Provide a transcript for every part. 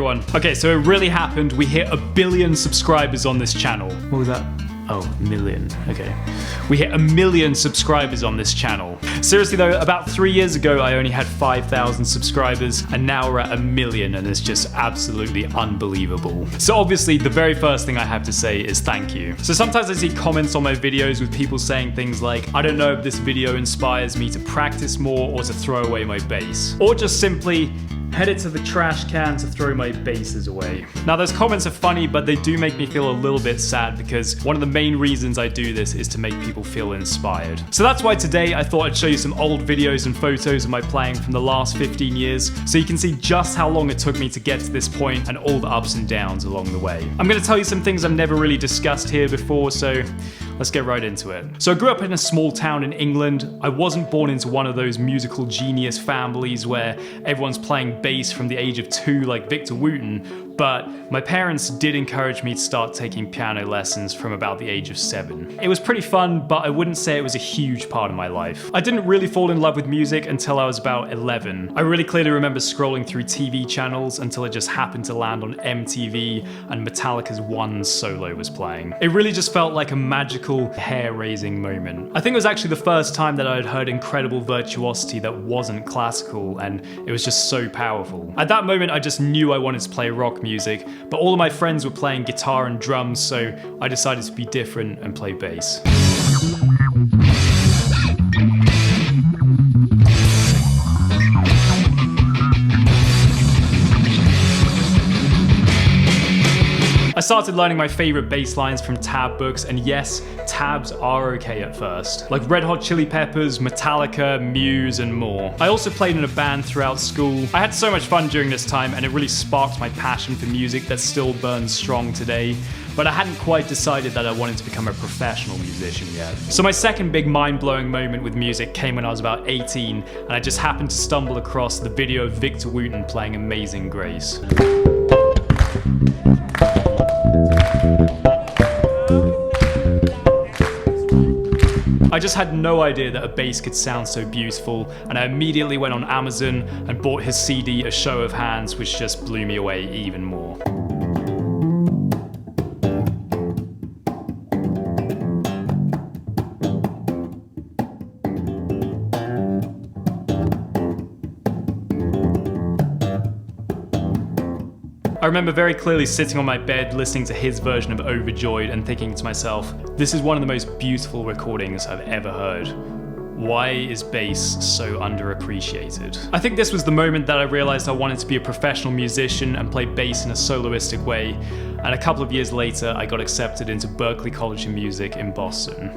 everyone. Okay, so it really happened. We hit 1 billion subscribers on this channel. What was that? Oh, million. Okay. We hit 1 million subscribers on this channel. Seriously though, about 3 years ago, I only had 5,000 subscribers, and now we're at 1 million, and it's just absolutely unbelievable. So obviously, the very first thing I have to say is thank you. So sometimes I see comments on my videos with people saying things like, I don't know if this video inspires me to practice more or to throw away my bass. Or just simply, headed to the trash can to throw my basses away. Now those comments are funny, but they do make me feel a little bit sad because one of the main reasons I do this is to make people feel inspired. So that's why today I thought I'd show you some old videos and photos of my playing from the last 15 years so you can see just how long it took me to get to this point and all the ups and downs along the way. I'm going to tell you some things I've never really discussed here before, so let's get right into it. So I grew up in a small town in England. I wasn't born into one of those musical genius families where everyone's playing bass from the age of 2 like Victor Wooten, but my parents did encourage me to start taking piano lessons from about the age of 7. It was pretty fun, but I wouldn't say it was a huge part of my life. I didn't really fall in love with music until I was about 11. I really clearly remember scrolling through TV channels until it just happened to land on MTV and Metallica's One solo was playing. It really just felt like a magical, hair-raising moment. I think it was actually the first time that I had heard incredible virtuosity that wasn't classical, and it was just so powerful. At that moment, I just knew I wanted to play rock music, but all of my friends were playing guitar and drums, so I decided to be different and play bass. I started learning my favorite bass lines from tab books, and yes, tabs are okay at first. Like Red Hot Chili Peppers, Metallica, Muse, and more. I also played in a band throughout school. I had so much fun during this time, and it really sparked my passion for music that still burns strong today. But I hadn't quite decided that I wanted to become a professional musician yet. So my second big mind-blowing moment with music came when I was about 18, and I just happened to stumble across the video of Victor Wooten playing Amazing Grace. I just had no idea that a bass could sound so beautiful, and I immediately went on Amazon and bought his CD A Show of Hands, which just blew me away even more. I remember very clearly sitting on my bed listening to his version of Overjoyed and thinking to myself, this is one of the most beautiful recordings I've ever heard. Why is bass so underappreciated? I think this was the moment that I realized I wanted to be a professional musician and play bass in a soloistic way, and a couple of years later I got accepted into Berklee College of Music in Boston.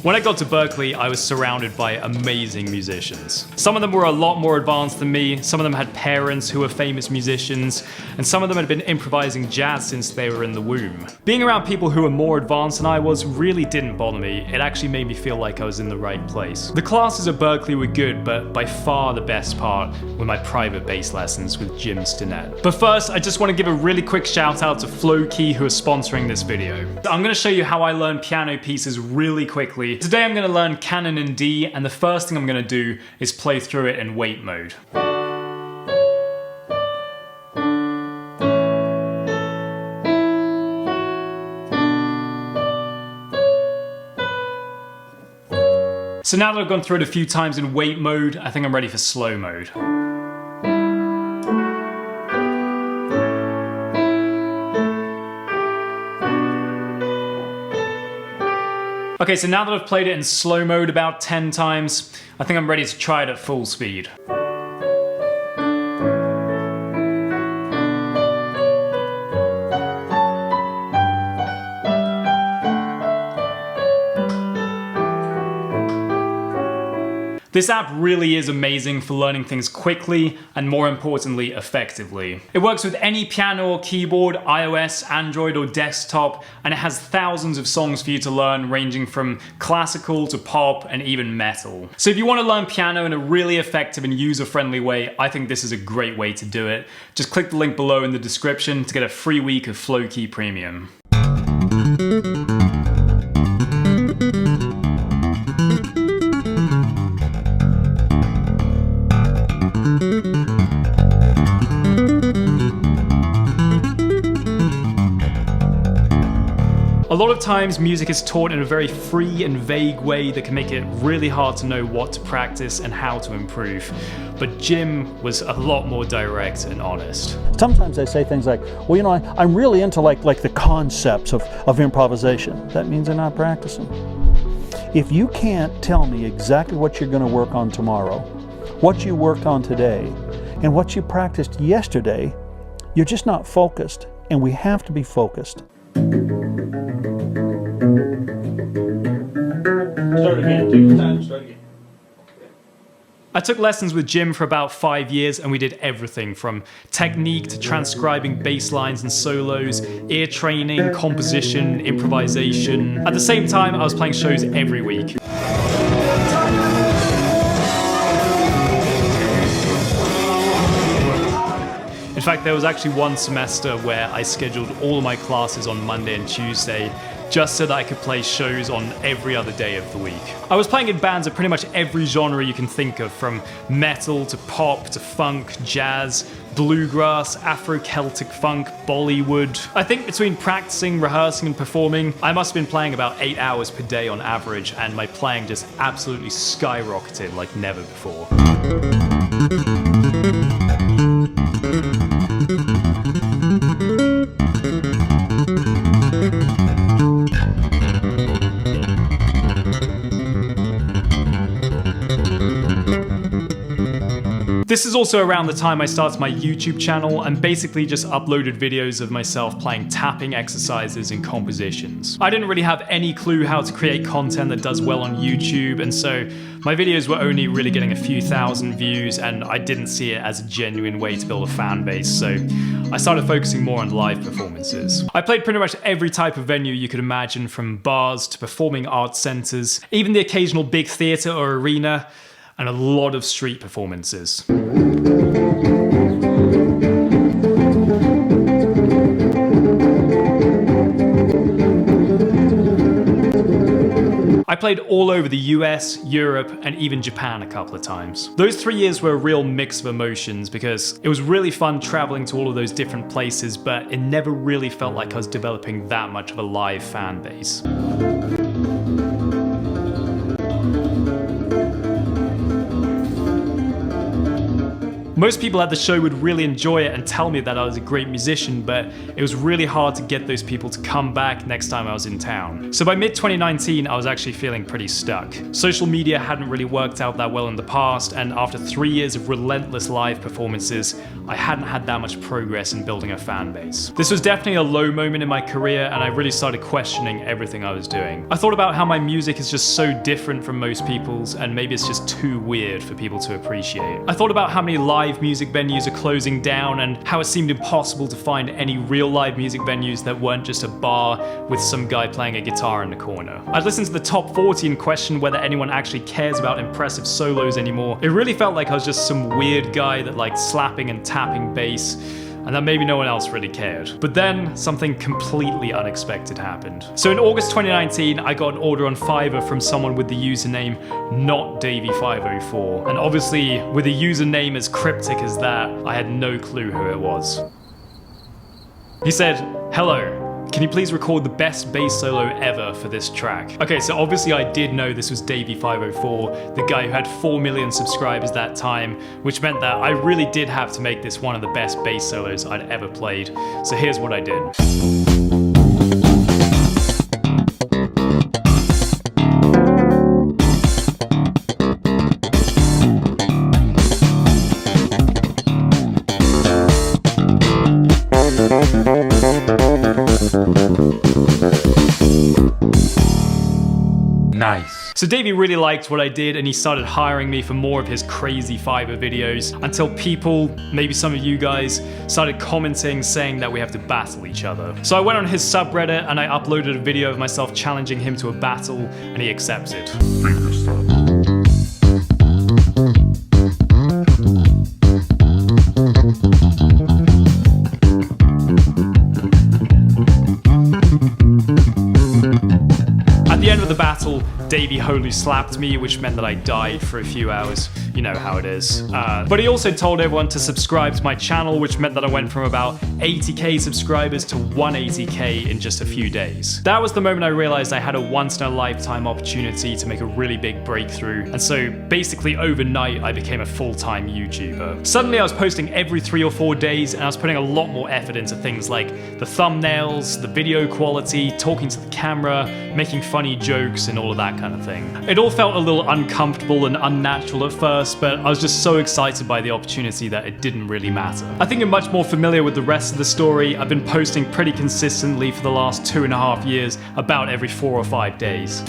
When I got to Berklee, I was surrounded by amazing musicians. Some of them were a lot more advanced than me, some of them had parents who were famous musicians, and some of them had been improvising jazz since they were in the womb. Being around people who were more advanced than I was really didn't bother me. It actually made me feel like I was in the right place. The classes at Berklee were good, but by far the best part were my private bass lessons with Jim Stenersen. But first, I just want to give a really quick shout out to Floki, who is sponsoring this video. I'm going to show you how I learn piano pieces really quickly. Today I'm going to learn Canon in D, and the first thing I'm going to do is play through it in weight mode. So now that I've gone through it a few times in weight mode, I think I'm ready for slow mode. Okay, so now that I've played it in slow mode about 10 times, I think I'm ready to try it at full speed. This app really is amazing for learning things quickly and, more importantly, effectively. It works with any piano or keyboard, iOS, Android or desktop, and it has thousands of songs for you to learn, ranging from classical to pop and even metal. So if you want to learn piano in a really effective and user-friendly way, I think this is a great way to do it. Just click the link below in the description to get a free week of Floki Premium. lot of times music is taught in a very free and vague way that can make it really hard to know what to practice and how to improve. But Jim was a lot more direct and honest. Sometimes they say things like, well, you know, I'm really into like the concepts of improvisation. That means they're not practicing. If you can't tell me exactly what you're going to work on tomorrow, what you worked on today, and what you practiced yesterday, you're just not focused, and we have to be focused. Start again, take your time, start again. I took lessons with Jim for about 5 years, and we did everything from technique to transcribing bass lines and solos, ear training, composition, improvisation. At the same time, I was playing shows every week. In fact, there was actually one semester where I scheduled all of my classes on Monday and Tuesday just so that I could play shows on every other day of the week. I was playing in bands of pretty much every genre you can think of, from metal to pop to funk, jazz, bluegrass, Afro-Celtic funk, Bollywood. I think between practicing, rehearsing and performing, I must have been playing about 8 hours per day on average, and my playing just absolutely skyrocketed like never before. This is also around the time I started my YouTube channel and basically just uploaded videos of myself playing tapping exercises and compositions. I didn't really have any clue how to create content that does well on YouTube, and so my videos were only really getting a few thousand views, and I didn't see it as a genuine way to build a fan base, so I started focusing more on live performances. I played pretty much every type of venue you could imagine, from bars to performing arts centers, even the occasional big theater or arena, and a lot of street performances. I played all over the US, Europe, and even Japan a couple of times. Those 3 years were a real mix of emotions because it was really fun traveling to all of those different places, but it never really felt like I was developing that much of a live fan base. Most people at the show would really enjoy it and tell me that I was a great musician, but it was really hard to get those people to come back next time I was in town. So by mid-2019, I was actually feeling pretty stuck. Social media hadn't really worked out that well in the past, and after 3 years of relentless live performances, I hadn't had that much progress in building a fan base. This was definitely a low moment in my career, and I really started questioning everything I was doing. I thought about how my music is just so different from most people's, and maybe it's just too weird for people to appreciate. I thought about how many live music venues are closing down and how it seemed impossible to find any real live music venues that weren't just a bar with some guy playing a guitar in the corner. I'd listened to the top 40 and questioned whether anyone actually cares about impressive solos anymore. It really felt like I was just some weird guy that liked slapping and tapping bass, and that maybe no one else really cared. But then something completely unexpected happened. So in August 2019, I got an order on Fiverr from someone with the username NotDavy504. And obviously, with a username as cryptic as that, I had no clue who it was. He said, "Hello. Can you please record the best bass solo ever for this track?" Okay, so obviously I did know this was Davy504, the guy who had 4 million subscribers that time, which meant that I really did have to make this one of the best bass solos I'd ever played. So here's what I did. Nice. So Davey really liked what I did, and he started hiring me for more of his crazy Fiverr videos, until people, maybe some of you guys, started commenting saying that we have to battle each other. So I went on his subreddit and I uploaded a video of myself challenging him to a battle, and he accepted. At the end of the battle, Davey Holu slapped me, which meant that I died for a few hours. You know how it is. But he also told everyone to subscribe to my channel, which meant that I went from about 80k subscribers to 180k in just a few days. That was the moment I realized I had a once-in-a-lifetime opportunity to make a really big breakthrough, and so basically overnight I became a full-time YouTuber. Suddenly I was posting every 3 or 4 days, and I was putting a lot more effort into things like the thumbnails, the video quality, talking to the camera, making funny jokes, and all of that kind of thing. It all felt a little uncomfortable and unnatural at first, but I was just so excited by the opportunity that it didn't really matter. I think you're much more familiar with the rest of the story. I've been posting pretty consistently for the last 2.5 years, about every 4 or 5 days.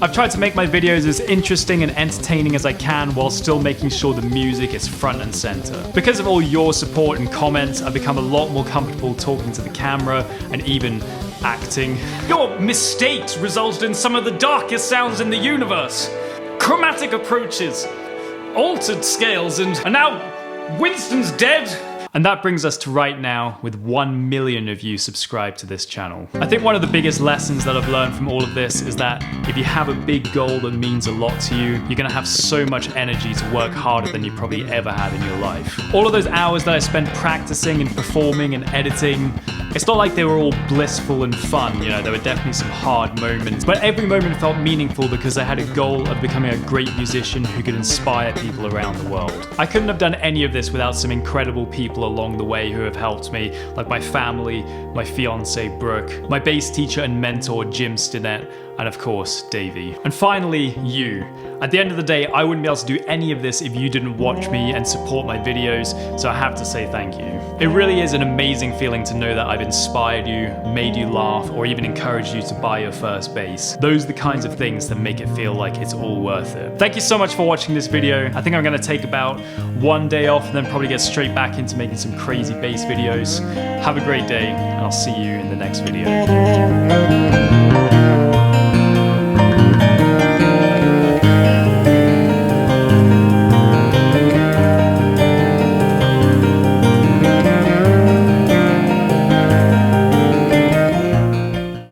I've tried to make my videos as interesting and entertaining as I can while still making sure the music is front and center. Because of all your support and comments, I've become a lot more comfortable talking to the camera and even acting. Your mistakes resulted in some of the darkest sounds in the universe. Chromatic approaches, altered scales, and now Winston's dead. And that brings us to right now, with 1 million of you subscribed to this channel. I think one of the biggest lessons that I've learned from all of this is that if you have a big goal that means a lot to you, you're gonna have so much energy to work harder than you probably ever have in your life. All of those hours that I spent practicing and performing and editing, it's not like they were all blissful and fun, you know, there were definitely some hard moments, but every moment felt meaningful because I had a goal of becoming a great musician who could inspire people around the world. I couldn't have done any of this without some incredible people along the way who have helped me, like my family, my fiance Brooke, my bass teacher and mentor Jim Stinnett, and of course, Davey. And finally, you. At the end of the day, I wouldn't be able to do any of this if you didn't watch me and support my videos, so I have to say thank you. It really is an amazing feeling to know that I've inspired you, made you laugh, or even encouraged you to buy your first bass. Those are the kinds of things that make it feel like it's all worth it. Thank you so much for watching this video. I think I'm gonna take about 1 day off and then probably get straight back into making some crazy bass videos. Have a great day, and I'll see you in the next video.